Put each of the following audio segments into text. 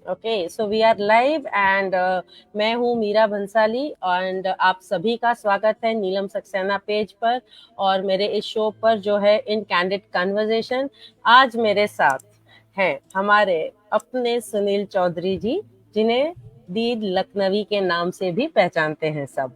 Okay, so we are live and मैं हूँ Meera Bhansali and आप सभी का स्वागत है नीलम सक्सेना पेज पर और मेरे इस शो पर जो है इन कैंडिड कन्वर्सेशन। आज मेरे साथ हैं हमारे अपने सुनील चौधरी जी, जिन्हें दी लखनवी के नाम से भी पहचानते हैं सब।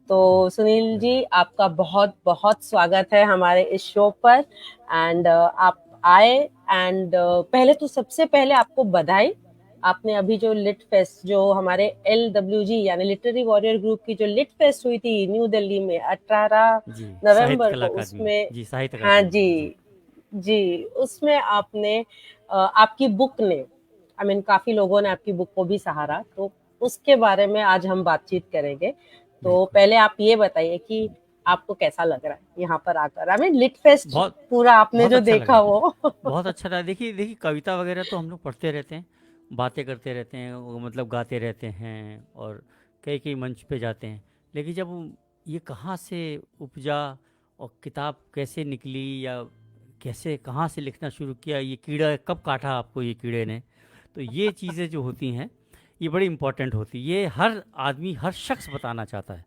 तो सुनील जी, आपका बहुत बहुत स्वागत है हमारे इस शो पर एंड आप आए एंड पहले तो सबसे पहले आपको बधाई। आपने अभी जो लिट फेस्ट, जो हमारे LWG यानी लिटरेरी वॉरियर ग्रुप की जो लिट फेस्ट हुई थी न्यू दिल्ली में 18 जी, साहित्य नवंबर कला को, अकादमी में। उसमें जी, साहित्य हाँ अकादमी जी, में। जी। जी उसमें आपने आपकी बुक ने आई मीन काफी लोगों ने आपकी बुक को भी सहारा, तो उसके बारे में आज हम बातचीत करेंगे। तो बिल्कुल। पहले आप ये बताइए कि आपको कैसा लग रहा है यहाँ पर आकर, आई मीन लिट फेस्ट बहुत पूरा आपने बहुत जो अच्छा देखा लगा। वो। बहुत अच्छा लगा। देखिए देखिए, कविता वगैरह तो हम लोग पढ़ते रहते हैं, बातें करते रहते हैं, वो मतलब गाते रहते हैं और कई कई मंच पे जाते हैं। लेकिन जब ये कहाँ से उपजा और किताब कैसे निकली या कैसे कहाँ से लिखना शुरू किया, ये कीड़ा कब काटा आपको ये कीड़े ने, तो ये चीज़ें जो होती हैं ये बड़ी इम्पोर्टेंट होती है। ये हर आदमी, हर शख्स बताना चाहता है।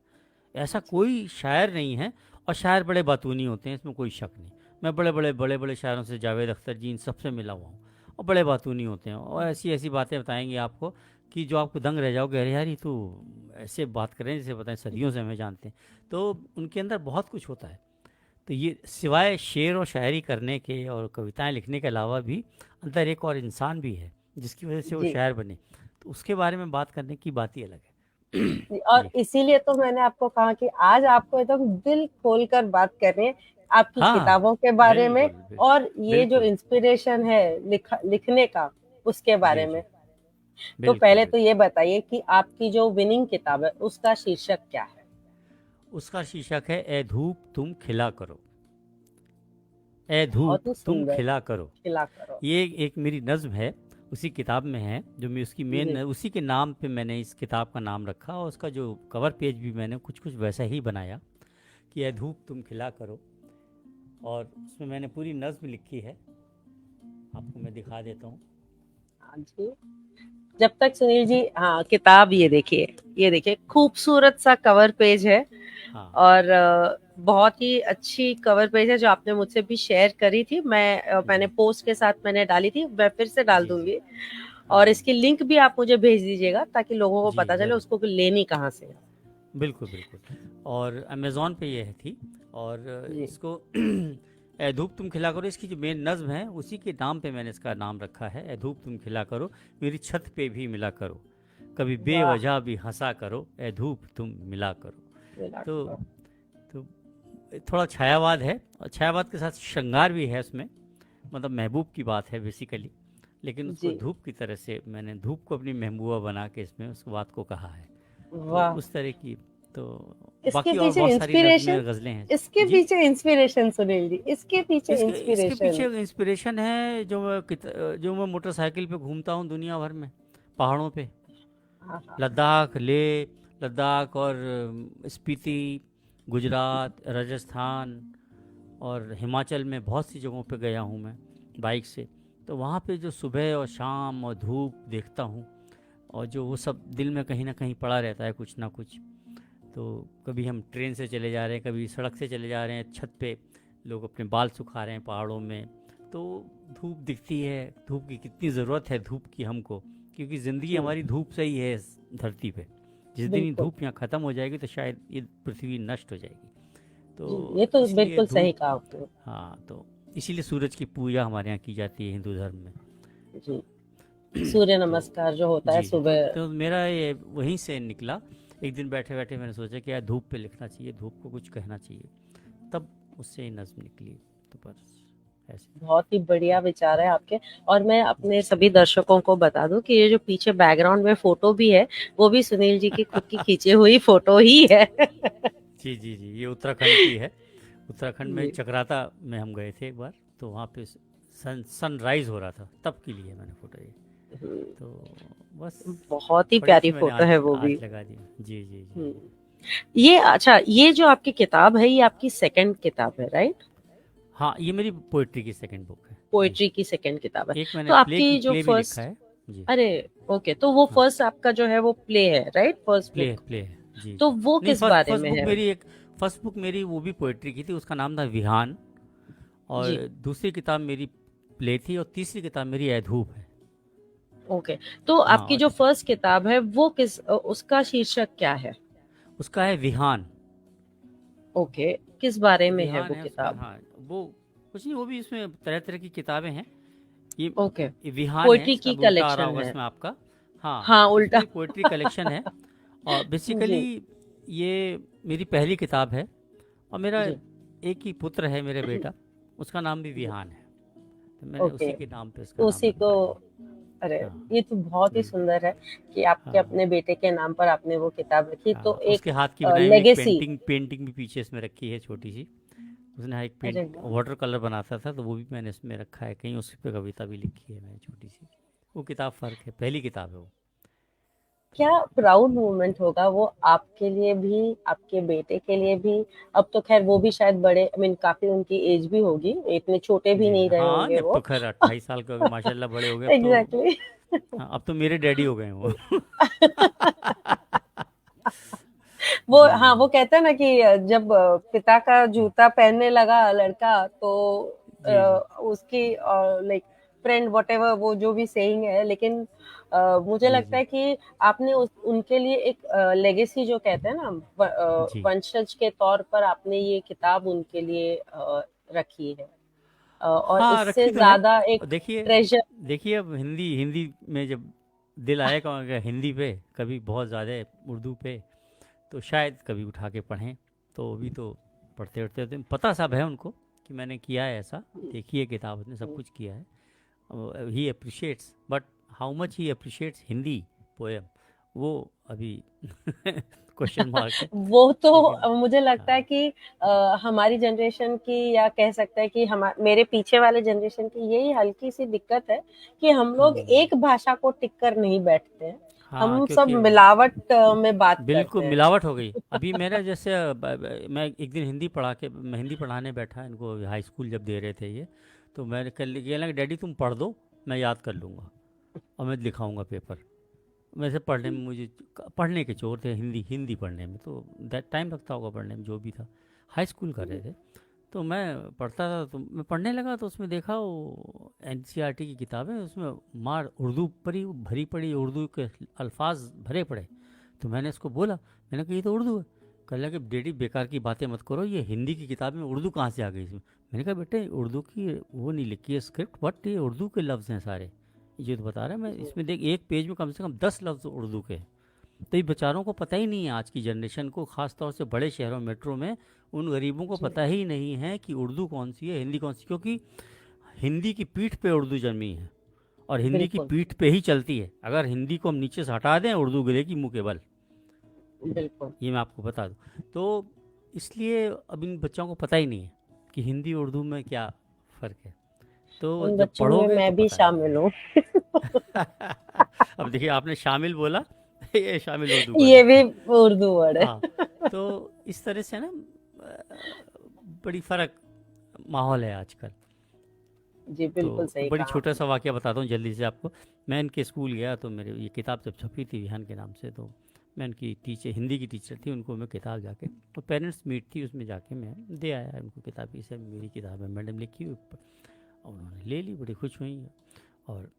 ऐसा कोई शायर नहीं है। और शायर बड़े बातूनी होते हैं, इसमें कोई शक नहीं। मैं बड़े बड़े शायरों से, जावेद अख्तर जी, इन सबसे मिला हुआ हूँ, और बड़े बातूनी होते हैं और ऐसी ऐसी बातें बताएंगे आपको कि जो आपको दंग रह जाओगे, अरे यार ये तो ऐसे बात करें जैसे बताएं सदियों से हमें जानते हैं। तो उनके अंदर बहुत कुछ होता है। तो ये सिवाय शेर और शायरी करने के और कविताएं लिखने के अलावा भी अंदर एक और इंसान भी है जिसकी वजह से वो जी, शायर बने। तो उसके बारे में बात करने की बात ही अलग है। और जी। इसीलिए तो मैंने आपको कहा कि आज आपको एकदम दिल खोल कर बात करनी है आपकी हाँ, किताबों के बारे में, बिल्कुल और ये जो बिल्कुल। इंस्पिरेशन है लिखने का, उसके जी बारे में। जी। तो बिल्कुल पहले तो बिल्कुल। ये बताइए कि आपकी जो विनिंग किताब है उसका शीर्षक क्या है। उसका शीर्षक है ए धूप तुम खिला करो। ए बहुत धूप ही तुम सुंदर, खिला करो। खिला करो। ये एक मेरी नज्म है, उसी किताब में है, जो मैं उसकी मेन जी, उसी के नाम पे मैंने इस किताब का नाम रखा और उसका जो कवर पेज भी मैंने कुछ कुछ वैसा ही बनाया कि ए धूप तुम खिला करो। और उसमें मैंने पूरी नज्म लिखी है, आपको मैं दिखा देता हूँ। हाँ जी। जब तक सुनील जी, हाँ किताब ये देखिए, ये देखिए खूबसूरत सा कवर पेज है। हाँ। और बहुत ही अच्छी कवर पेज है जो आपने मुझसे भी शेयर करी थी। मैंने जी पोस्ट के साथ मैंने डाली थी, मैं फिर से डाल जी। जी। दूंगी। और हाँ। इसकी लिंक भी आप मुझे भेज दीजिएगा ताकि लोगों को जी पता चले ज़रूर। उसको कि लेनी कहाँ से है। बिल्कुल बिल्कुल। और अमेज़ॉन पे ये थी। और जी, इसको ए धूप तुम खिला करो, इसकी जो मेन नज़्म है उसी के नाम पे मैंने इसका नाम रखा है, ए धूप तुम खिला करो, मेरी छत पे भी मिला करो, कभी वाह, बेवजह भी हंसा करो, ए धूप तुम मिला करो। मिला तो करो। तो थोड़ा छायावाद है और छायावाद के साथ श्रृंगार भी है उसमें, मतलब महबूब की बात है बेसिकली। लेकिन उसको जी, धूप की तरह से मैंने धूप को अपनी महबूबा बना के इसमें उस बात को कहा है। तो वाह। उस तरह की। तो इसके बाकी और पीछे बहुत सारी नज़में इंस्पिरेशन, और गज़लें हैं। इसके जी। पीछे इंस्पिरेशन सुनील जी, इसके पीछे इसके पीछे इंस्पिरेशन। इंस्पिरेशन है, जो मैं मोटरसाइकिल पे घूमता हूँ दुनिया भर में, पहाड़ों पे, हाँ हाँ। लद्दाख, लेह लद्दाख और स्पीति, गुजरात, राजस्थान और हिमाचल में बहुत सी जगहों पे गया हूँ मैं बाइक से। तो वहाँ पे जो सुबह और शाम और धूप देखता हूँ, और जो वो सब दिल में कहीं ना कहीं पड़ा रहता है कुछ ना कुछ। तो कभी हम ट्रेन से चले जा रहे हैं, कभी सड़क से चले जा रहे हैं, छत पे लोग अपने बाल सुखा रहे हैं पहाड़ों में, तो धूप दिखती है। धूप की कितनी ज़रूरत है धूप की हमको, क्योंकि ज़िंदगी जी, हमारी धूप से ही है इस धरती पे। जिस दिन ये बिल्कुल। धूप यहाँ ख़त्म हो जाएगी तो शायद ये पृथ्वी नष्ट हो जाएगी। जी, ये तो तो इसलिए बिल्कुल सही धूप। कहा आपने। हाँ, तो इसीलिए सूरज की पूजा हमारे यहाँ की जाती है हिंदू धर्म में। जी, सूर्य तो नमस्कार जो होता है जी जी। सुबह। तो मेरा ये वहीं से निकला। एक दिन बैठे बैठे मैंने सोचा कि यार धूप पे लिखना चाहिए, धूप को कुछ कहना चाहिए, तब उससे ही नज्म निकली। तो बस ऐसे। बहुत ही बढ़िया विचार है आपके। और मैं अपने सभी दर्शकों को बता दूं कि ये जो पीछे बैकग्राउंड में फोटो भी है, वो भी सुनील जी की खुद की खींची हुई फोटो ही है। जी जी जी, ये उत्तराखंड की है। उत्तराखंड में जी, चक्राता में हम गए थे एक बार, तो वहाँ पे सनराइज हो रहा था, तब के लिए मैंने फ़ोटो ये। तो बस बहुत ही पड़ी प्यारी थी, मैंने फोटो है आज वो भी। आज लगा दी। जी जी जी। हम्म, ये अच्छा, ये जो आपकी किताब है ये आपकी सेकंड किताब है, राइट? हाँ, ये मेरी पोइट्री की सेकंड बुक है जी। पोएट्री की सेकंड किताब है। एक मैंने तो प्ले की आपकी जो प्ले भी लिखा फर्स्ट, है। जी। अरे ओके, तो वो हाँ, फर्स्ट आपका जो है वो प्ले है, राइट? फर्स्ट बुक, प्ले है जी। तो वो नहीं, किस बारे फर्स्ट में बुक है? मेरी एक फर्स्ट बुक मेरी वो भी पोएट्री की थी, उसका नाम था विहान। और जी, दूसरी किताब मेरी प्ले थी, और तीसरी किताब मेरी ऐधूप है। ओके। तो हाँ, आपकी और जो फर्स्ट किताब है वो उसका शीर्षक क्या है? उसका है विहान। ओके, किस बारे में है विहान वो है उसका, किताब? हाँ। वो कुछ नहीं, वो भी इसमें तरह तरह की किताबें हैं। ये ओके, ये विहान है, पोइट्री की सब उल्टा आ रहा कलेक्शन होगा है। इसमें आपका। हाँ, हाँ, इसमें उल्टा। ये पोइट्री कलेक्शन है। और बेसिकली जी, ये मेरी पहली किताब है। और मेरा जी, एक ही पुत्र है, मेरा बेटा, उसका नाम भी जी, विहान है। तो मैंने ओके। उसी के नाम पे उसका नाम उसी को, रखा है। अरे हाँ, ये तो बहुत ही बिल्कुल। सुंदर है कि आपके हाँ, अपने बेटे के नाम पर आपने वो किताब रखी, तो हाँ, एक उसके हाथ की बनाई हुई एक लेगेसी। पेंटिंग भी पीछे इसमें रखी है, छोटी सी। उसने हाँ एक अरे पेंट वाह, वाटर कलर बनाता था, तो वो भी मैंने इसमें रखा है। कहीं उस पे कविता भी लिखी है मैंने, छोटी सी। वो किताब फ़र्क है, पहली किताब है वो। तो क्या प्राउड मोमेंट होगा वो आपके लिए भी, आपके बेटे के लिए भी। अब तो खैर वो भी शायद बड़े, आई मीन काफी उनकी एज भी होगी, इतने छोटे भी जी नहीं रहे हाँ, होंगे अब तो वो। खैर 28 साल के हो गए, माशाल्लाह बड़े हो गए अब तो। एग्जैक्टली। हाँ, अब तो मेरे डैडी हो गए हैं वो। वो, जी। हाँ, वो कहते हैं ना कि जब पिता का जूता पहनने लगा लड़का, तो जी, जी। उसकी लाइक फ्रेंड वॉटेवर वो जो भी सेइंग है, लेकिन मुझे जी, लगता जी। है कि आपने उनके लिए एक लेगेसी जो कहते हैं ना, जी। वंशज के तौर पर आपने ये किताब उनके लिए रखी है, और हाँ, इससे रखी तो है। ज्यादा एक और देखिए ट्रेजर। देखिए अब हिंदी हिंदी में जब दिल आएगा अगर हिंदी पे, कभी बहुत ज़्यादा उर्दू पे, तो शायद कभी उठा के पढ़ें। तो अभी तो पढ़ते उठते होते पता सब है उनको कि मैंने किया है ऐसा। देखी है किताब, उसने सब कुछ किया है। He appreciates, but how much he appreciates Hindi poem, वो अभी क्वेश्चन मार्क है। वो तो लेकिन मुझे लगता है हाँ। कि हमारी जनरेशन की, या कह सकते हैं कि हम, मेरे पीछे वाले जनरेशन की यही हल्की सी दिक्कत है कि हम लोग हम्म। एक भाषा को टिक कर नहीं बैठते हैं। हाँ, हम सब क्योंकि मिलावट में बात बिल्कुल करते हैं। मिलावट हो गई। अभी मेरा जैसे मैं एक दिन मैं हिंदी पढ़ाने बैठा इनको, हाई स्कूल जब दे रहे थे ये। तो मैंने कल कहना कि डैडी तुम पढ़ दो, मैं याद कर लूँगा और मैं दिखाऊंगा पेपर। वैसे पढ़ने में मुझे पढ़ने के चोर थे, हिंदी हिंदी पढ़ने में तो दैट टाइम लगता होगा पढ़ने में, जो भी था। हाई स्कूल कर रहे थे। तो मैं पढ़ता था, तो मैं पढ़ने लगा, तो उसमें देखा वो एनसीईआरटी की किताबें, उसमें मार उर्दू परी भरी पड़ी, उर्दू के अल्फाज भरे पड़े। तो मैंने इसको बोला, मैंने कहा ये तो उर्दू है। कह लगा कि डेडी बेकार की बातें मत करो, ये हिंदी की किताब में उर्दू कहाँ से आ गई इसमें। मैंने कहा बेटे उर्दू की वो नहीं लिखी है स्क्रिप्ट, बट ये उर्दू के लफ्ज़ हैं सारे। ये तो बता रहा है मैं, इसमें देख एक पेज में कम से कम 10 लफ्ज़ उर्दू के हैं। तो ये बेचारों को पता ही नहीं है, आज की जनरेशन को, ख़ास तौर से बड़े शहरों मेट्रो में उन गरीबों को जी, पता ही नहीं है कि उर्दू कौन सी है, हिंदी कौन सी, क्योंकि हिंदी की पीठ पे उर्दू जन्मी है और हिंदी की बिल्कुल, पीठ पे ही चलती है। अगर हिंदी को हम नीचे से हटा दें, उर्दू गिरेगी मुंह के बल। बिल्कुल। ये मैं आपको बता दूं। तो इसलिए अब इन बच्चों को पता ही नहीं है कि हिंदी उर्दू में क्या फ़र्क है। तो उन जब बच्चों में पढ़ोगे तो मैं भी पता शामिल लगेगा। हूँ। अब देखिए आपने शामिल बोला, ये शामिल उर्दू वर्ड ये भी है। उर्दू वर्ड है। हाँ, तो इस तरह से ना बड़ी फ़र्क माहौल है आजकल। जी, तो बिल्कुल सही बड़ी कहा छोटा आपने। सा वाक़या बताता हूँ जल्दी से आपको। मैं इनके स्कूल गया, तो मेरे ये किताब जब छपी थी विहान के नाम से, तो मैं उनकी टीचर, हिंदी की टीचर थी, उनको मैं किताब जाके, तो पेरेंट्स मीट थी, उसमें जाके मैं दे आया उनको किताब की, सर मेरी किताब है मैडम लिखी हुई। और उन्होंने ले ली, बड़ी खुश हुई। और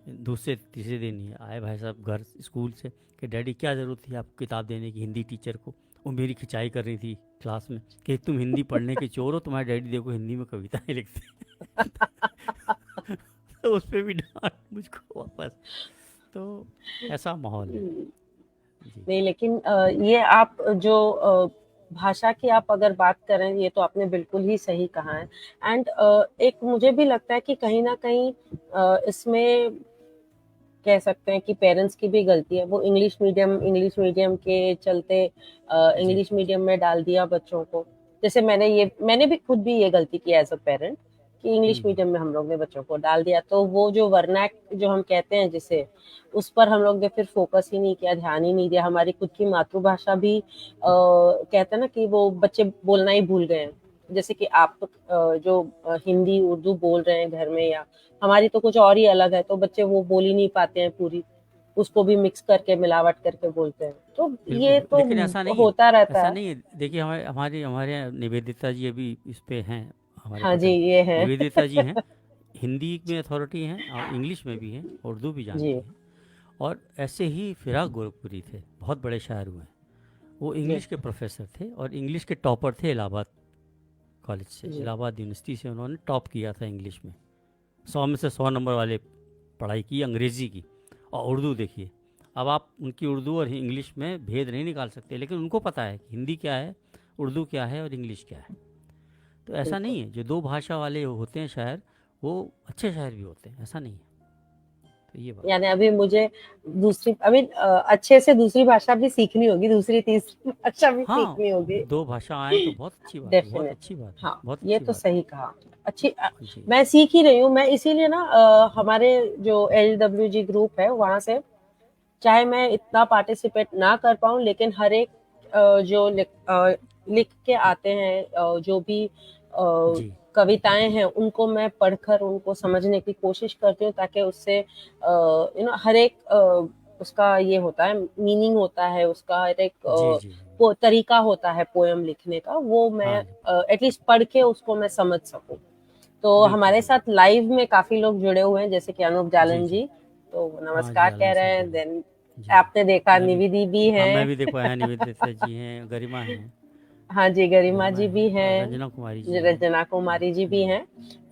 दूसरे तीसरे दिन ही आए भाई साहब घर स्कूल से कि डैडी क्या ज़रूरत थी आपको किताब देने की हिंदी टीचर को। वो मेरी खिंचाई कर रही थी क्लास में कि तुम हिंदी पढ़ने के चोर हो, तुम्हारे डैडी देखो हिंदी में कविताएं लिखते हैं। तो उस पर भी डांट मुझको वापस। तो ऐसा माहौल है। जी। नहीं, लेकिन ये आप जो भाषा की आप अगर बात करें, ये तो आपने बिल्कुल ही सही कहा है। एंड एक मुझे भी लगता है कि कहीं ना कहीं इसमें कह सकते हैं कि पेरेंट्स की भी गलती है। वो इंग्लिश मीडियम के चलते जी। इंग्लिश मीडियम में डाल दिया बच्चों को। जैसे मैंने भी खुद भी ये गलती की एज अ पेरेंट, कि इंग्लिश हम्म। मीडियम में हम लोग ने बच्चों को डाल दिया, तो वो जो वर्नैक जो हम कहते हैं जिसे, उस पर हम लोग ने फिर फोकस ही नहीं किया, ध्यान ही नहीं दिया। हमारी खुद की मातृभाषा भी कहते हैं ना कि वो बच्चे बोलना ही भूल गए हैं। जैसे कि आप जो हिंदी उर्दू बोल रहे हैं घर में, या हमारी तो कुछ और ही अलग है, तो बच्चे वो बोल ही नहीं पाते हैं पूरी, उसको भी मिक्स करके मिलावट करके बोलते हैं, तो बिल्कुल ये तो लेकिन ऐसा नहीं है, होता रहता ऐसा है। नहीं है। देखिए हमारे हमारे हमारे यहाँ निवेदिता जी अभी इस पे हैं, हमारे हाँ जी, पटल ये है। निवेदिता जी हैं, हिंदी में अथॉरिटी हैं और इंग्लिश में भी हैं, उर्दू भी जानती जी हैं। और ऐसे ही फिराक गोरखपुरी थे, बहुत बड़े शायर हुए हैं। वो जी इंग्लिश के प्रोफेसर थे और इंग्लिश के टॉपर थे इलाहाबाद कॉलेज से, जी। इलाहाबाद यूनिवर्सिटी से उन्होंने टॉप किया था इंग्लिश में, 100 में से 100 नंबर वाले पढ़ाई की अंग्रेज़ी की। और उर्दू देखिए, अब आप उनकी उर्दू और इंग्लिश में भेद नहीं निकाल सकते, लेकिन उनको पता है कि हिंदी क्या है, उर्दू क्या है और इंग्लिश क्या है। तो ऐसा बिल्कुल। नहीं है, जो दो भाषा वाले होते हैं शायर, वो अच्छे शायर भी होते हैं, ऐसा नहीं है। तो ये बात यानी अभी मुझे दूसरी, अभी अच्छे से दूसरी भाषा भी सीखनी होगी, दूसरी तीसरी भाषा भी हाँ, सीखनी होगी। दो भाषा आए तो बहुत अच्छी बात है, बहुत डेफिनेट। अच्छी बात है, हाँ, बहुत ये अच्छी तो बात सही कहा। अच्छी है जी। मैं सीख ही रही हूँ, मैं इसीलिए ना हमारे जो LWG ग्रुप है वहां से, चाहे मैं इतना पार्टिसिपेट ना कर पाऊँ, लेकिन हर एक जो लिख के आते हैं, जो भी जी कविताएं हैं, उनको मैं पढ़कर उनको समझने की कोशिश करती हूँ, ताकि उससे हर एक उसका ये होता है, मीनिंग होता है उसका, हर एक जी जी तरीका होता है पोयम लिखने का, वो मैं हाँ एटलीस्ट पढ़ के उसको मैं समझ सकूं। तो बिल्कुल हमारे बिल्कुल साथ लाइव में काफी लोग जुड़े हुए हैं, जैसे कि अनूप जी जालन जी। जी, तो वो हाँ जी, नमस्कार कह आलन रहे साहब हैं। बिल्कुल देन जी। आपने देखा मैं भी, निविदी भी हाँ मैं हैं। भी देखो है, निवेदिता जी हैं, गरिमा हैं, हाँ जी, गरिमा गरिमा जी भी हैं और हैं, रंजना कुमारी जी हैं। रंजना कुमारी जी भी हैं।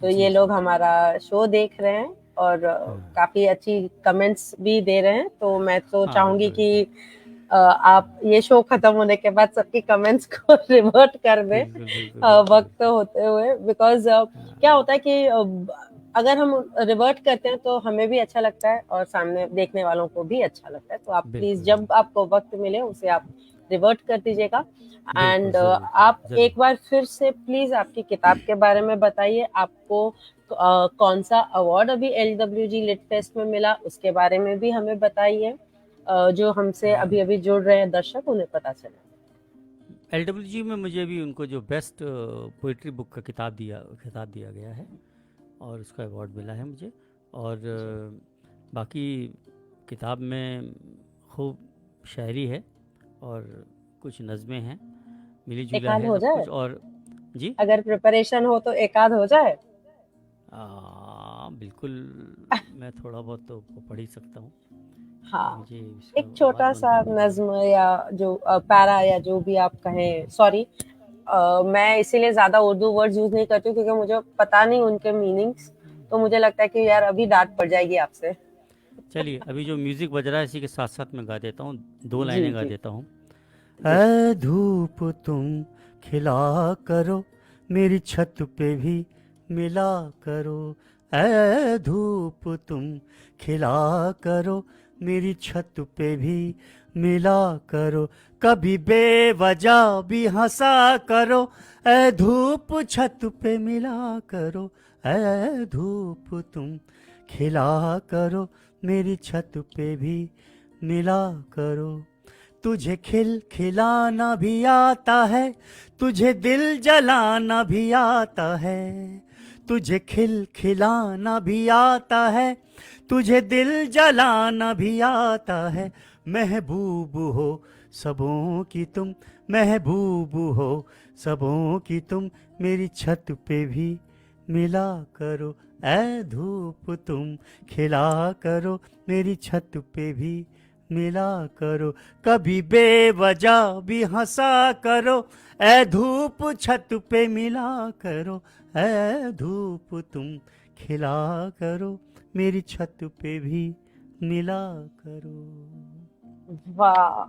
तो जी ये जी। लोग हमारा शो देख रहे हैं और हाँ काफी अच्छी कमेंट्स भी दे रहे हैं, तो मैं तो हाँ चाहूंगी बिल्कुल बिल्कुल कि आप ये शो खत्म होने के बाद सबकी कमेंट्स को रिवर्ट कर दें, बिल्कुल बिल्कुल बिल्कुल वक्त बिल्कुल। होते हुए, बिकॉज क्या हाँ होता है कि अगर हम रिवर्ट करते हैं तो हमें भी अच्छा लगता है और सामने देखने वालों को भी अच्छा लगता है, तो आप प्लीज बिल्कुल जब आपको वक्त मिले उसे आप रिवर्ट कर दीजिएगा। बिल्कुल एंड ज़रूर आप ज़रूर। एक बार फिर से प्लीज आपकी किताब के बारे में बताइए, आपको कौन सा अवार्ड अभी LWG लिट फेस्ट में मिला, उसके बारे में भी हमें बताइए, जो हमसे अभी अभी जुड़ रहे हैं दर्शक, उन्हें पता चले। LWG में मुझे भी उनको जो बेस्ट पोइट्री बुक का खिताब दिया गया है और उसका अवार्ड मिला है मुझे। और बाकी किताब में खूब शायरी है और कुछ नज़में हैं, मिली एक जुला आध है हो सब जाए, कुछ। और जी अगर प्रिपरेशन हो तो एक आध हो जाए। बिल्कुल, मैं थोड़ा बहुत तो पढ़ ही सकता हूँ, हाँ, मुझे इसका एक आवाज़ छोटा बंद सा कर दीजिएगा। नज्म या जो पैरा या जो भी आप कहें, सॉरी, मैं इसीलिए ज्यादा उर्दू वर्ड्स यूज नहीं करती हूँ क्योंकि मुझे पता नहीं उनके मीनिंग्स, तो मुझे लगता है कि यार अभी डांट पड़ जाएगी आपसे। चलिए अभी जो म्यूज़िक बज रहा है इसी के साथ साथ मैं गा देता हूँ, दो जी लाइनें गा जी देता हूँ। जी। ऐ धूप तुम खिला करो, मेरी छत पे भी मिला करो। ऐ धूप तुम खिला करो, मेरी छत पे भी मिला करो। कभी बेवजह भी हंसा करो, ऐ धूप छत पे मिला करो। ऐ धूप तुम खिला करो, मेरी छत पे भी मिला करो। तुझे खिलाना भी आता है, तुझे दिल जलाना भी आता है। तुझे खिलाना भी आता है, तुझे दिल जलाना भी आता है। महबूब हो सबों की तुम, महबूब हो सबों की तुम, मेरी छत पे भी मिला करो। ऐ धूप तुम खिला करो, मेरी छत पे भी मिला करो। कभी बेवजह भी हंसा करो, ऐ धूप छत पे मिला करो। ऐ धूप तुम खिला करो, मेरी छत पे भी मिला करो। वाह,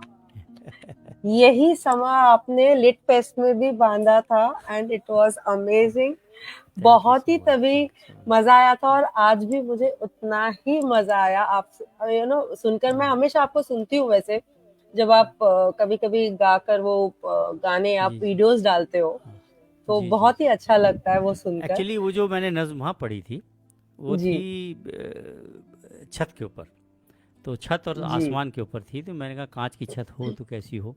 यही समा आपने लिट फेस्ट में भी बांधा था and it was amazing. Thank you बहुत सो ही मच, तभी थैंक यू सो मच। मजा आया था, और आज भी मुझे उतना ही मजा आया आप सुनकर। मैं हमेशा आपको सुनती हूँ वैसे, जब आप कभी कभी गाकर वो गाने आप जी जी। वीडियोस डालते हो, हाँ तो जी जी बहुत ही जी। अच्छा लगता है वो सुनकर। एक्चुअली वो जो मैंने नज़्म वहाँ पढ़ी थी वो जी थी छत के ऊपर, तो छत और जी आसमान के ऊपर थी। तो मैंने कहा कांच की छत हो तो कैसी हो,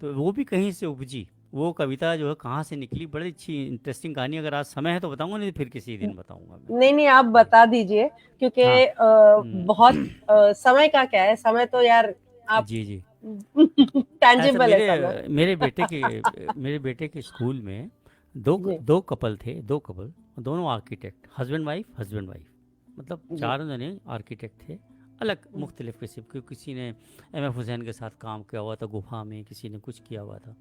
तो वो भी कहीं से उपजी, वो कविता जो है कहाँ से निकली, बड़ी अच्छी इंटरेस्टिंग कहानी। अगर आज समय है तो बताऊंगा, नहीं तो फिर किसी दिन बताऊंगा मैं। नहीं नहीं, आप जी। बता दीजिए, क्योंकि हाँ। बहुत समय का क्या है, समय तो यार आप जी जी। ऐसा टैंजिबल है समय। मेरे बेटे के स्कूल में जी दो कपल थे, दो कपल, दोनों आर्किटेक्ट, हस्बैंड वाइफ, मतलब जी। चारों जने आर्किटेक्ट थे। अलग मुख्तलिफ किस्म के, किसी ने एम एफ हुसैन के साथ काम किया हुआ था गुफा में, किसी ने कुछ किया हुआ था।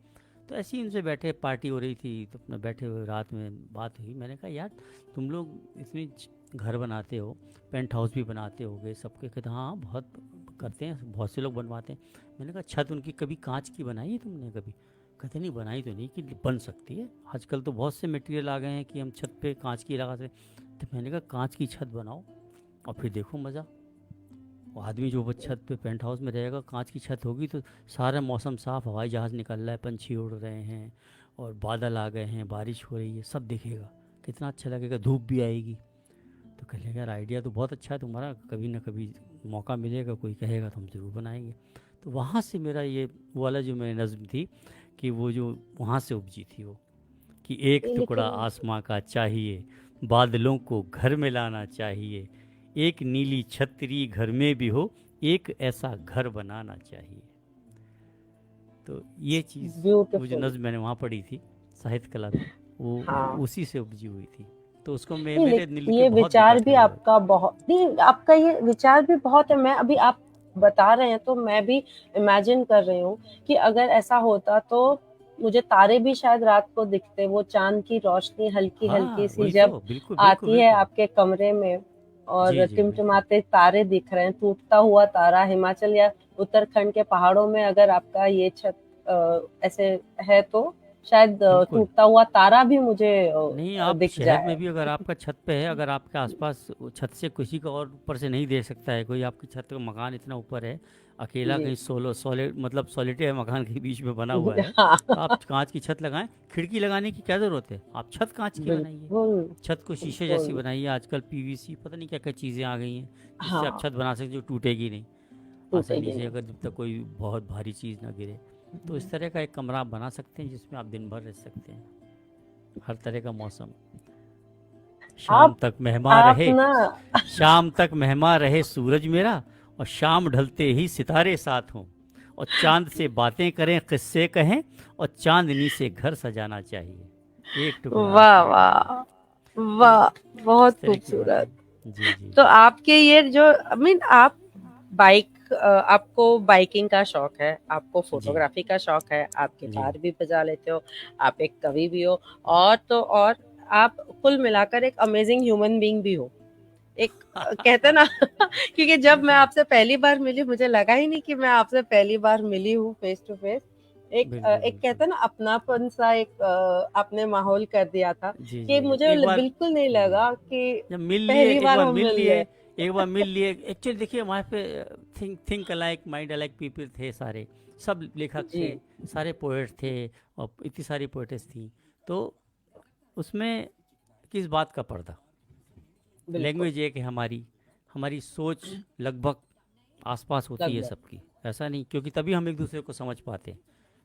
तो ऐसे ही उनसे बैठे, पार्टी हो रही थी, तो अपना बैठे हुए रात में बात हुई। मैंने कहा यार तुम लोग इतनी घर बनाते हो, पेंट हाउस भी बनाते होगे सबके, कहते हाँ बहुत करते हैं, बहुत से लोग बनवाते हैं। मैंने कहा छत उनकी कभी कांच की बनाई है तुमने कभी? कहते नहीं बनाई तो नहीं, कि बन सकती है, आजकल तो बहुत से मटेरियल आ गए हैं कि हम छत पे कांच की लगा सकते। तो मैंने कहा कांच की छत बनाओ और फिर देखो मज़ा। वो आदमी जो वो छत पे पेंट हाउस में रहेगा, कांच की छत होगी तो सारा मौसम साफ, हवाई जहाज़ निकल रहा है, पंछी उड़ रहे हैं और बादल आ गए हैं, बारिश हो रही है, सब दिखेगा, कितना अच्छा लगेगा, धूप भी आएगी। तो कह यार आइडिया तो बहुत अच्छा है तुम्हारा, कभी ना कभी मौका मिलेगा, कोई कहेगा तो हम ज़रूर बनाएंगे। तो वहाँ से मेरा ये वो वाला जो मेरी नज़्म थी, कि वो जो वहाँ से उपजी थी वो, कि एक टुकड़ा लेकिन आसमां का चाहिए, बादलों को घर में लाना चाहिए, एक नीली छतरी घर में भी हो, एक ऐसा घर बनाना चाहिए। तो ये चीज़, वो जो ब्यूटीफुल। नज़्म मैंने वहाँ पढ़ी थी साहित्य कला में, वो हाँ, उसी से उपजी हुई थी। तो उसको नहीं मेरे दिल लेकिन के ये बहुत विचार निकट भी है वो। आपका बहुत, नहीं आपका ये विचार भी बहुत है। मैं अभी आप बता रहे हैं तो मैं भी इमेजिन कर रही हूँ कि अगर ऐसा होता तो मुझे तारे भी शायद रात को दिखते, वो चांद की रोशनी हल्की हाँ हल्की सी वही जब तो, बिल्कुल बिल्कुल आती है बिल्कुल। आपके कमरे में, जी और जी बिल्कुल। टिमटिमाते तारे दिख रहे हैं, टूटता हुआ तारा हिमाचल या उत्तराखंड के पहाड़ों में अगर आपका ये छत ऐसे है तो शायद बिल्कुल। टूटता हुआ तारा भी मुझे नहीं, आप दिख शहर में जाए। भी अगर आपका छत पे है, अगर आपके आसपास वो छत से किसी का और ऊपर से नहीं देख सकता है कोई, आपकी छत का मकान इतना ऊपर है, अकेला जी कहीं सोलो सॉलिड मतलब सॉलिटेयर मकान के बीच में बना हुआ है, हाँ तो आप कांच की छत लगाएं। खिड़की लगाने की क्या ज़रूरत है, आप छत कांच की बनाइए, बिल्कुल छत को शीशे जैसी बिल्कुल। बनाइए। आजकल पीवीसी पता नहीं क्या क्या चीज़ें आ गई हैं जिससे आप हाँ, छत बना सकते हो, जो टूटेगी नहीं आसानी टूटेगी से, नहीं। अगर जब तक कोई बहुत भारी चीज़ ना गिरे। तो इस तरह का एक कमरा आप बना सकते हैं जिसमें आप दिन भर रह सकते हैं, हर तरह का मौसम। शाम आप तक मेहमान आप रहे, ना शाम तक मेहमान रहे सूरज मेरा, और शाम ढलते ही सितारे साथ हों, और चांद से बातें करें, किस्से कहें, और चांदनी से घर सजाना चाहिए, एक टुकड़ा वाह आसमां का चाहिए। वाह तो वाह, बहुत इस तरह की बातें। खूबसूरत। जी जी तो जी। आपके ये जो आई मीन आप आपको बाइकिंग का शौक है, आपको जी फोटोग्राफी का शौक है, आप जी। गिटार भी बजा लेते हो, आप एक कवि भी हो, और तो और आप कुल मिलाकर एक अमेजिंग ह्यूमन बीइंग भी हो। एक कहते हैं ना क्योंकि जब मैं बिल्कुल आपसे पहली बार मिली मुझे लगा ही नहीं कि मैं आपसे पहली बार मिली हूँ फेस टू फेस। बिल्कुल एक बिल्कुल। कहते हैं ना अपनापन सा एक आपने माहौल कर दिया था जी कि जी जी, मुझे एक बार। बिल्कुल नहीं जी, लगा कि जब मिल लिए, पहली बार हम मिल गए। एक बार मिल लिए, एक्चुअली देखिए वहाँ पे think alike mind alike people थे सारे, सब लेखक जी थे, सारे पोएट थे, और इतनी सारी पोएटेस थी। तो उसमें किस बात का पर्दा, बिल्कुल। लैंग्वेज एक है हमारी, हमारी सोच लगभग आसपास होती है लगभग। सबकी, ऐसा नहीं, क्योंकि तभी हम एक दूसरे को समझ पाते हैं।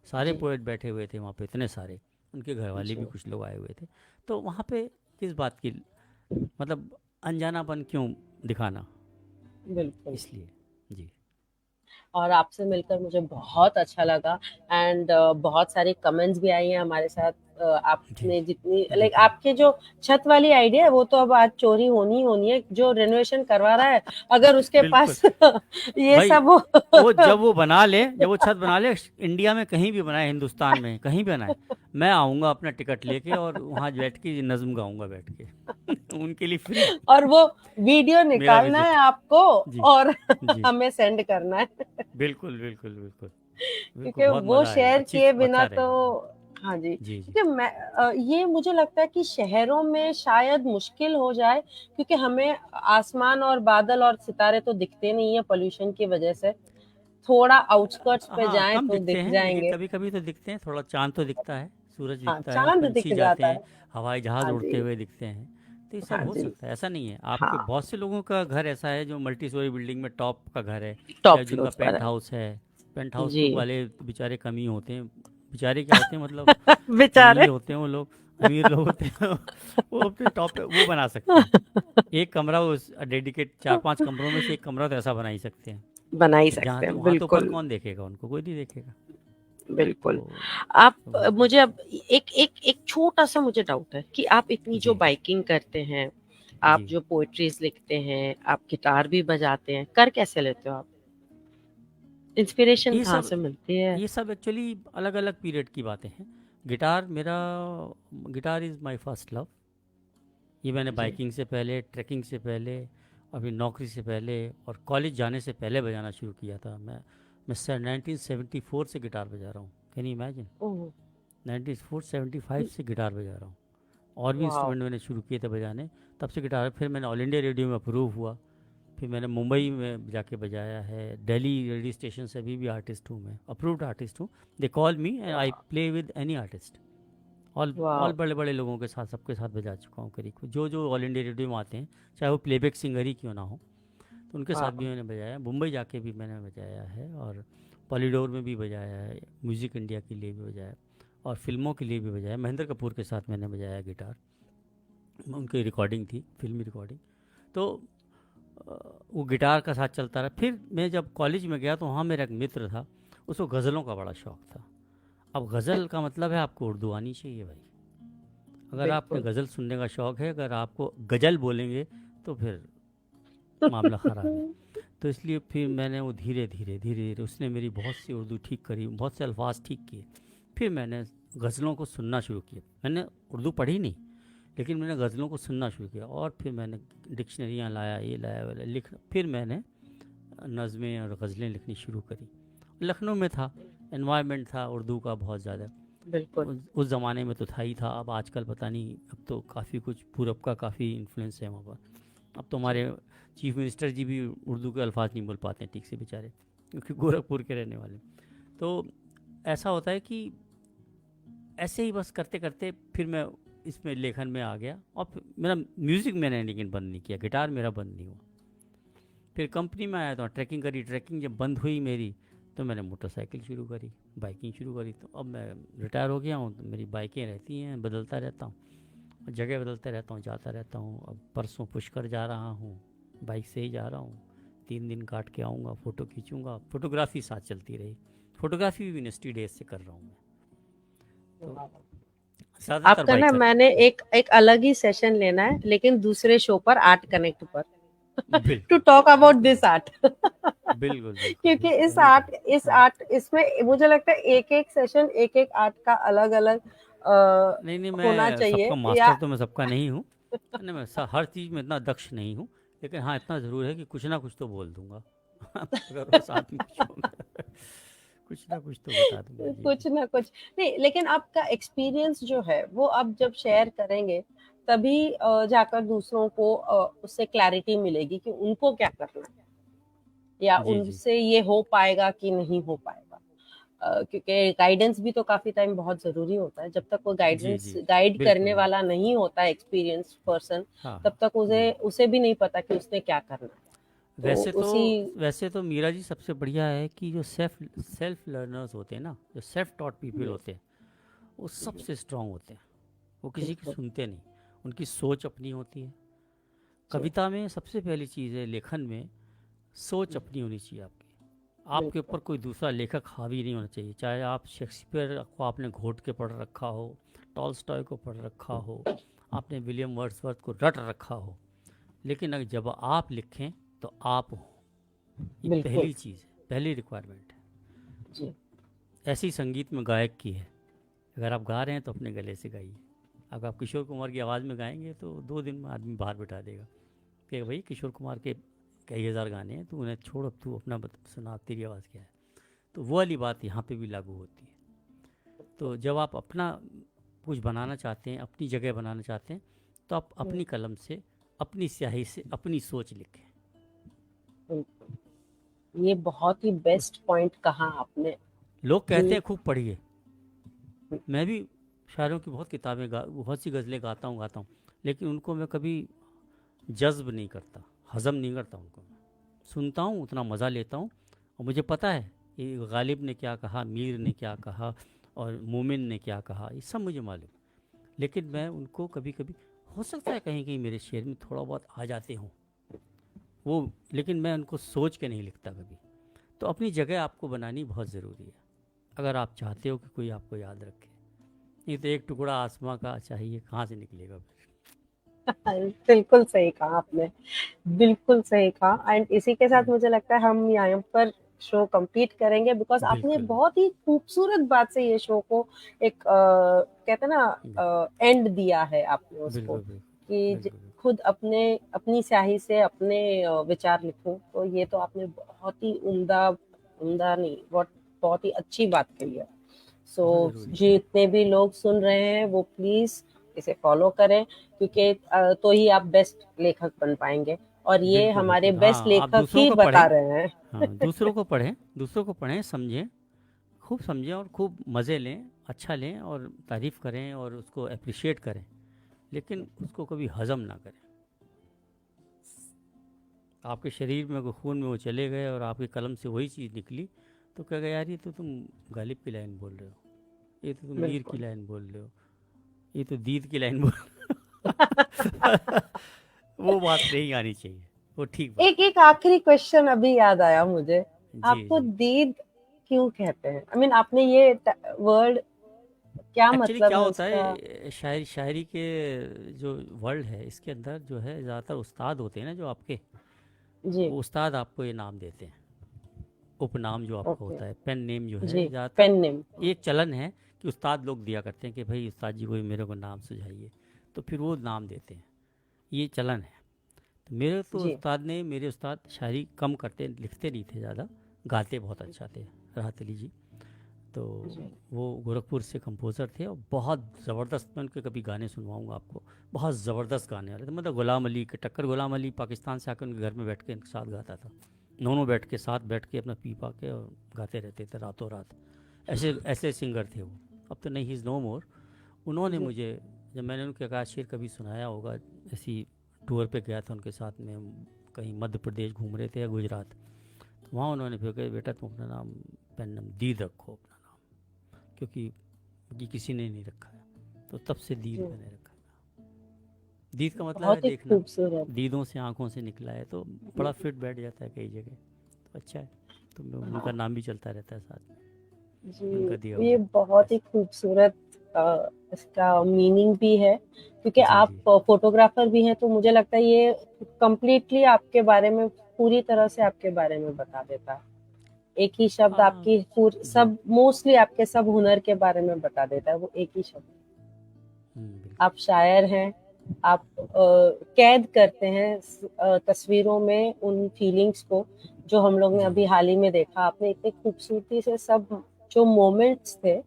सारे जी पोएट बैठे हुए थे वहाँ पे, इतने सारे, उनके घर वाले भी जी कुछ लोग आए हुए थे। तो वहाँ पे किस बात की, मतलब अनजानापन क्यों दिखाना, बिल्कुल। इसलिए। जी और आपसे मिलकर मुझे बहुत अच्छा लगा। एंड बहुत सारी कमेंट्स भी आई हैं हमारे साथ। जी। आपने जितनी लाइक बिल्कुल आपके जो छत वाली आइडिया है वो तो अब आज चोरी होनी ही होनी है, जो रेनोवेशन करवा रहा है अगर उसके बिल्कुल। पास ये भाई सब हो वो जब वो बना ले, जब वो छत बना ले, इंडिया में कहीं भी बनाए, हिंदुस्तान में कहीं भी बनाए, मैं आऊँगा अपना टिकट लेके और वहाँ बैठ के नज्म गाऊंगा बैठ के उनके लिए फ्री, और वो वीडियो मेरा निकालना है विजिट। आपको जी और जी। हमें सेंड करना है, बिल्कुल बिल्कुल बिल्कुल। बिल्कुल क्योंकि बहुत वो मज़ा आएगा, शेयर किए बिना अच्छा तो। रहेगा। हाँ जी, जी जी। क्योंकि मैं ये मुझे लगता है कि शहरों में शायद मुश्किल हो जाए, क्योंकि हमें आसमान और बादल और सितारे तो दिखते नहीं है पोल्यूशन की वजह से। थोड़ा आउटस्कर्ट्स पे हाँ जाएं कम तो दिखते दिख हैं, लेकिन जाएंगे। कभी कभी तो दिखते हैं, थोड़ा चांद तो दिखता है, सूरज हाँ, दिखता है, चांद दिख पंछी जाते जाता हैं, है। हवाई जहाज़ हाँ उड़ते जी। हुए दिखते हैं। तो ये सब हाँ हो जी। सकता है, ऐसा नहीं है। आपके हाँ, बहुत से लोगों का घर ऐसा है जो मल्टी स्टोरी बिल्डिंग में टॉप का घर है, या टॉप जिनका फ्लोर पर पेंट है। हाउस है। पेंट हाउस जी तो वाले तो बेचारे कम ही होते हैं, बेचारे क्या होते हैं, मतलब बेचारे। अमीर होते हैं वो लोग, अमीर लोग होते हैं वो अपने टॉप पे वो बना सकते हैं। एक कमरा उस डेडिकेट 4-5 कमरों में से एक कमरा तो ऐसा बना ही सकते हैं। बना ही जहाँ सकते तो हैं, वहाँ तो ऊपर बिल्कुल। कौन देखेगा उनको, कोई नहीं देखेगा। बिल्कुल। तो आप वही है। मुझे अब एक एक एक छोटा सा मुझे डाउट है कि आप इतनी जो जी बाइकिंग करते हैं, आप जी। जो पोएट्रीज लिखते हैं, आप गिटार भी बजाते हैं, कर कैसे लेते हो आप? इंस्पिरेशन ये कहाँ सब से मिलती है? ये सब एक्चुअली अलग अलग पीरियड की बातें हैं। गिटार मेरा guitar is my first love. ये मैंने जी। बाइकिंग से पहले, ट्रैकिंग से पहले, अभी नौकरी से पहले और कॉलेज जाने से पहले बजाना शुरू किया था। मैं 1974 से गिटार बजा रहा हूँ। Can you imagine? ओह! 1975 से गिटार बजा रहा हूँ। और भी वॉव! इंस्ट्रूमेंट मैंने शुरू किए थे बजाने, तब से गिटार। फिर मैंने ऑल इंडिया रेडियो में अप्रूव हुआ, फिर मैंने मुंबई में जाके बजाया है, दिल्ली रेडियो स्टेशन से अभी भी आर्टिस्ट हूँ, मैं अप्रूव्ड आर्टिस्ट हूँ। They call me and I वाह! Play with any artist. All wow! बड़े बड़े लोगों के साथ, सबके साथ बजा चुका हूँ करीब, जो जो ऑल इंडिया रेडियो में आते हैं, चाहे वो प्लेबैक सिंगर ही क्यों ना हो, तो उनके साथ भी वाह! मैंने बजाया। मुंबई जाके भी मैंने बजाया है, और पॉलीडोर में भी बजाया है, म्यूज़िक इंडिया के लिए भी बजाया, और फिल्मों के लिए भी बजाया। महेंद्र कपूर के साथ मैंने बजाया गिटार, उनकी रिकॉर्डिंग थी, फिल्मी रिकॉर्डिंग। तो अ, वो गिटार का साथ चलता रहा। फिर मैं जब कॉलेज में गया तो वहाँ मेरा एक मित्र था, उसको गज़लों का बड़ा शौक था। अब गज़ल का मतलब है आपको उर्दू आनी चाहिए भाई। अगर आपने बिल्कुल। गज़ल सुनने का शौक़ है, अगर आपको गज़ल बोलेंगे तो फिर मामला ख़राब है। तो इसलिए फिर मैंने वो धीरे धीरे धीरे धीरे, उसने मेरी बहुत सी उर्दू ठीक करी, बहुत से अल्फाज ठीक किए। फिर मैंने गज़लों को सुनना शुरू किया। मैंने उर्दू पढ़ी नहीं, लेकिन मैंने गज़लों को सुनना शुरू किया, और फिर मैंने डिक्शनरियाँ लाया, ये लाया, वो लाया, लिख, फिर मैंने नज़में और गज़लें लिखनी शुरू करी। लखनऊ में था, एनवायरनमेंट था उर्दू का बहुत ज़्यादा। बिल्कुल। उस ज़माने में तो था ही था, अब आजकल पता नहीं, अब तो काफ़ी कुछ पूरब का काफ़ी इन्फ्लुएंस है वहाँ पर। अब तो जी। हमारे चीफ मिनिस्टर जी भी उर्दू के अल्फाज नहीं बोल पाते हैं ठीक से बेचारे, क्योंकि गोरखपुर के रहने वाले। तो ऐसा होता है कि ऐसे ही बस करते करते फिर मैं इसमें लेखन में आ गया, और फिर मेरा म्यूज़िक मैंने लेकिन बंद नहीं किया, गिटार मेरा बंद नहीं हुआ। फिर कंपनी में आया तो ट्रैकिंग करी, ट्रैकिंग जब बंद हुई मेरी, तो मैंने मोटरसाइकिल शुरू करी, बाइकिंग शुरू करी। तो अब मैं रिटायर हो गया हूँ, तो मेरी बाइकें रहती हैं, बदलता रहता हूँ, जगह बदलते रहता हूँ, जाता रहता हूँ। अब परसों पुष्कर जा रहा हूँ, बाइक से ही जा रहा हूँ, 3 दिन काट के आऊँगा, फ़ोटो खींचूँगा, फ़ोटोग्राफी साथ चलती रही। फ़ोटोग्राफी भी यूनिवर्सिटी डेज से कर रहा हूँ मैं। तो वाव! ज़्यादातर आपका ना बाइकर। मैंने एक एक अलग ही सेशन लेना है, लेकिन दूसरे शो पर, आर्ट कनेक्ट पर, टू बिल्कुल टॉक अबाउट बिल्कुल दिस आर्ट। बिल्कुल बिल्कुल क्योंकि बिल्कुल, एनी टाइम। इस हाँ, आर्ट इसमें मुझे लगता है एक-एक सेशन एक-एक आर्ट का अलग-अलग नहीं नहीं, होना मैं सबका चाहिए मास्टर या तो मैं सबका नहीं हूँ। नहीं, मैं हर चीज़ में इतना दक्ष नहीं हूँ, लेकिन हाँ इतना ज़रूर है कि कुछ ना कुछ तो बोल दूंगा अगर वो साथ में कुछ होगा कुछ ना कुछ तो बता दूंगा। जी जी। कुछ ना कुछ नहीं, लेकिन आपका एक्सपीरियंस जो है वो आप जब शेयर करेंगे तभी जाकर दूसरों को उससे क्लैरिटी मिलेगी कि उनको क्या करना है या जी जी उनसे ये हो पाएगा कि नहीं हो पाएगा। क्योंकि गाइडेंस भी तो काफी टाइम बहुत जरूरी होता है। जब तक वो जी गाइडेंस जी। गाइड बिल्कुल करने बिल्कुल। वाला नहीं होता एक्सपीरियंस पर्सन, हाँ तब हाँ। तक उसे जी। उसे भी नहीं पता कि उसने क्या करना है। तो वैसे तो उसी वैसे तो मीरा जी सबसे बढ़िया है कि जो सेल्फ लर्नर्स होते हैं ना, जो सेल्फ टॉट पीपल होते हैं, वो सबसे स्ट्रांग होते हैं। वो किसी की बिल्कुल। सुनते नहीं, उनकी सोच अपनी होती है। जी। कविता में सबसे पहली चीज़ है, लेखन में सोच अपनी होनी चाहिए आपकी। आपके बिल्कुल। ऊपर कोई दूसरा लेखक हावी नहीं होना चाहिए। चाहे आप शेक्सपियर को आपने घोट के पढ़ रखा हो, टॉल्स्टॉय को पढ़ रखा हो, आपने विलियम वर्ड्सवर्थ को रट रखा हो, लेकिन अगर जब आप लिखें तो आप हो। ये बिल्कुल। पहली चीज़ है, पहली रिक्वायरमेंट है। जी। ऐसी संगीत में गायक की है। अगर आप गा रहे हैं तो अपने गले से गाइए। अगर आप किशोर कुमार की आवाज़ में गाएंगे तो 2 दिन में आदमी बाहर बिठा देगा कि भाई किशोर कुमार के कई हज़ार गाने हैं, तू उन्हें छोड़, अब तू अपना सुना, तेरी आवाज़ क्या है। तो वो वाली बात यहाँ पे भी लागू होती है। तो जब आप अपना कुछ बनाना चाहते हैं, अपनी जगह बनाना चाहते हैं, तो आप अपनी कलम से, अपनी स्याही से अपनी सोच लिखें। बिल्कुल। ये बहुत ही उस बेस्ट पॉइंट कहा आपने लोग कहते कि हैं खूब पढ़िए, मैं भी शायरों की बहुत किताबें बहुत सी गज़लें गाता हूँ, लेकिन उनको मैं कभी जज्ब नहीं करता, हज़म नहीं करता उनको। मैं सुनता हूँ, उतना मज़ा लेता हूँ, और मुझे पता है कि गालिब ने क्या कहा, मीर ने क्या कहा, और मोमिन ने क्या कहा, ये सब मुझे मालूम। लेकिन मैं उनको कभी कभी, हो सकता है कहीं कहीं मेरे शेर में थोड़ा बहुत आ जाते हों वो, लेकिन मैं उनको सोच के नहीं लिखता कभी। तो अपनी जगह आपको बनानी बहुत ज़रूरी है, अगर आप चाहते हो कि कोई आपको याद रखे। नहीं तो एक टुकड़ा आसमां का चाहिए, कहाँ से निकलेगा फिर। बिल्कुल सही कहा आपने, बिल्कुल सही कहा। एंड इसी के साथ हम्म, मुझे लगता है हम यहाँ पर शो कंप्लीट करेंगे, बिकॉज आपने बिल्कुल बहुत ही खूबसूरत बात से ये शो को एक कहते हैं बिल्कुल ना एंड दिया है आपने उसको, बिल्कुल बिल्कुल कि बिल्कुल बिल्कुल। खुद अपने अपनी स्याही से अपने विचार लिखूं। तो ये तो आपने बहुत ही उम्दा, उम्दा नहीं, बहुत बहुत ही अच्छी बात कही है। सो बहुत ज़रूरी है। जितने भी लोग सुन रहे हैं वो प्लीज इसे फॉलो करें, क्योंकि तो ही आप बेस्ट लेखक बन पाएंगे, और ये बिल्कुल हमारे बिल्कुल, बेस्ट हाँ आप लेखक दूसरों ही को बता पढ़ें। रहे हाँ हैं। दूसरों को पढ़ें, समझें, खूब समझें और खूब मज़े लें, अच्छा लें और तारीफ़ करें और उसको अप्रिशिएट करें, लेकिन उसको कभी हज़म ना करें। आपके शरीर में वो खून में वो चले गए और आपकी कलम से वही चीज़ निकली, तो कहेगा यार ये तो तुम गालिब की लाइन बोल रहे हो, ये तो तुम मीर की बिल्कुल। लाइन बोल रहे हो, ये तो दीद की लाइन बोल वो बात नहीं आनी चाहिए, वो ठीक बात एक एक आखिरी क्वेश्चन अभी याद आया मुझे, है। जी आपको जी। दीद क्यों कहते हैं? आई मीन आपने ये वर्ड, क्या एक्चुअली क्या मतलब है होता उसका? है, शायरी के जो वर्ल्ड है इसके अंदर जो है, ज़्यादातर उस्ताद होते हैं ना जो आपके, जी। वो उस्ताद आपको ये नाम देते हैं। उपनाम जो आपका ओके। होता है, पेन नेम जो है जी। ज़्यादातर, पेन नेम। एक चलन है कि उस्ताद लोग दिया करते हैं कि भाई उस्ताद जी कोई मेरे को नाम सुझाइए, तो फिर वो नाम देते हैं, ये चलन है। तो जी। मेरे उस्ताद शायरी कम करते, लिखते नहीं थे ज़्यादा, गाते बहुत अच्छा थे, राहत अली जी। तो जी। वो गोरखपुर से कंपोज़र थे और बहुत ज़बरदस्त, मैं उनके कभी गाने सुनवाऊंगा आपको, बहुत ज़बरदस्त गाने वाले थे। मतलब गुलाम अली के टक्कर, गुलाम अली पाकिस्तान से आकर उनके घर में बैठ के उनके साथ गाता था, दोनों बैठ के साथ बैठ के अपना पी पा के और गाते रहते थे रातों रात। ऐसे ऐसे सिंगर थे वो। अब तो नहीं, ही इज़ नो मोर। उन्होंने जी। मुझे, जब मैंने उनके आकाश शेर कभी सुनाया होगा, ऐसी टूर पे गया था उनके साथ में, कहीं मध्य प्रदेश घूम रहे थे या गुजरात, तो वहाँ उन्होंने फिर कहा बेटा तुम अपना नाम, पेन नाम दीद रखो अपना नाम, क्योंकि ये किसी ने नहीं रखा है, तो तब से दीद जी। मैंने रखा है। दीद का मतलब है बहुत ही देखना, खूबसूरत। दीदों से आंखों से निकला है, तो बड़ा फिट बैठ जाता है कई जगह, तो अच्छा है। तो उनका नाम भी चलता रहता है साथ में, जी, उनका दिया ये हुआ बहुत ही ऐसे। खूबसूरत इसका मीनिंग भी है, क्योंकि जी आप जी। फोटोग्राफर भी हैं, तो मुझे लगता है ये कम्प्लीटली आपके बारे में, पूरी तरह से आपके बारे में बता देता है। एक ही शब्द हाँ आपकी पूरी जी। सब, मोस्टली आपके सब हुनर के बारे में बता देता है वो एक ही शब्द। बिल्कुल। आप शायर हैं, आप कैद करते हैं तस्वीरों में उन फीलिंग्स को, जो हम लोग ने जी अभी हाल ही में देखा। आपने इतनी खूबसूरती से सब जो मोमेंट्स थे,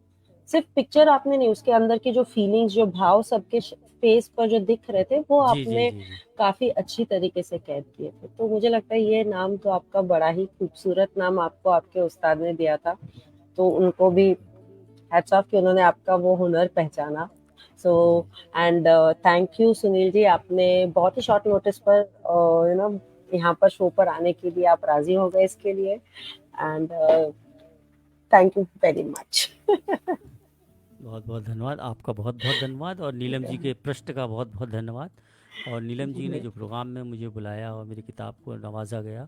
सिर्फ पिक्चर आपने नहीं, उसके अंदर की जो फीलिंग्स, जो भाव सबके फेस पर जो दिख रहे थे, वो जी जी आपने जी जी। काफी अच्छी तरीके से कैद किए थे। तो मुझे लगता है ये नाम तो आपका बड़ा ही खूबसूरत नाम आपको आपके उस्ताद ने दिया था, तो उनको भी बिल्कुल। हैट्स ऑफ कि उन्होंने आपका वो हुनर पहचाना। सो जी। And thank you Sunil ji, आपने बहुत ही शॉर्ट नोटिस पर यू नो यहाँ पर शो पर आने के लिए आप राजी हो गए इसके लिए, and thank you very much. बहुत बहुत धन्यवाद आपका, बहुत बहुत धन्यवाद, और नीलम जी के पृष्ठ का बहुत बहुत धन्यवाद। और नीलम जी ने जो प्रोग्राम में मुझे बुलाया और मेरी किताब को नवाजा गया,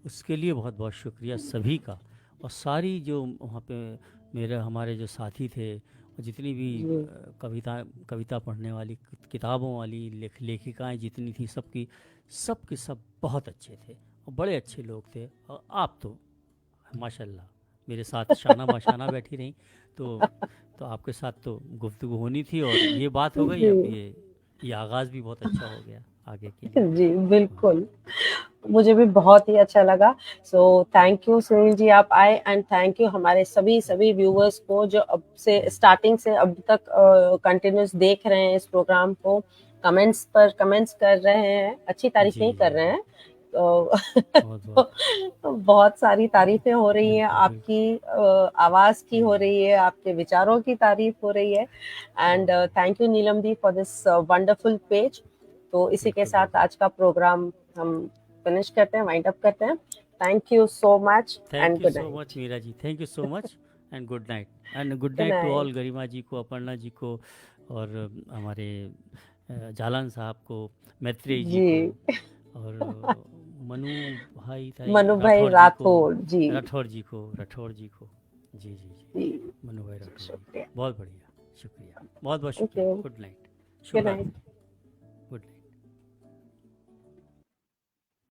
उसके लिए बहुत बहुत शुक्रिया सभी का। और सारी जो वहाँ पे मेरे हमारे जो साथी थे, और जितनी भी जी। कविता पढ़ने वाली, किताबों वाली लेखिकाएँ जितनी थी, सबके सब बहुत अच्छे थे और बड़े अच्छे लोग थे। और आप तो माशाल्लाह मेरे साथ शाना माशाना बैठी रहीं, तो तो आपके साथ तो गुफ्तगू होनी थी, और ये बात हो गई, जी। अब ये आगाज़ भी बहुत अच्छा हो गया आगे के लिए। जी हाँ। बिल्कुल, मुझे भी बहुत ही अच्छा लगा। So thank you Sunil ji, आप आए, एंड थैंक यू हमारे सभी सभी व्यूअर्स को जो अब से जी जी। स्टार्टिंग से अब तक कंटिन्यूस देख रहे हैं इस प्रोग्राम को, कमेंट्स पर कमेंट्स कर रहे हैं, अच्छी तारीफ जी नहीं जी कर रहे जी। हैं, तो बहुत बहुत। बहुत सारी तारीफें हो रही हैं बिल्कुल बिल्कुल। आपकी, आवाज की हो जी। रही है, आपके विचारों की तारीफ हो रही है। एंड बहुत बहुत। Thank you Neelam the for this wonderful page. तो इसी के बिल्कुल साथ बिल्कुल। आज का प्रोग्राम हम फिनिश करते हैं, वाइंड अप करते हैं। Thank you so much thank and you good so much night. Meera ji, thank you so much. And good night, and good good night to all, night. Garima ji को, अपर्णा जी को, और हमारे जालान साहब को, मैत्रेयी जी को, जी। और मनु भाई था मनु भाई राठौर जी को, राठौर जी। राठौर जी को, जी जी जी, जी, मनु भाई राठौर जी को, शुक्रिया। बहुत बढ़िया, शुक्रिया, बहुत बहुत ओके, शुक्रिया, गुड नाइट, शुभ गुड नाइट। रात्रि।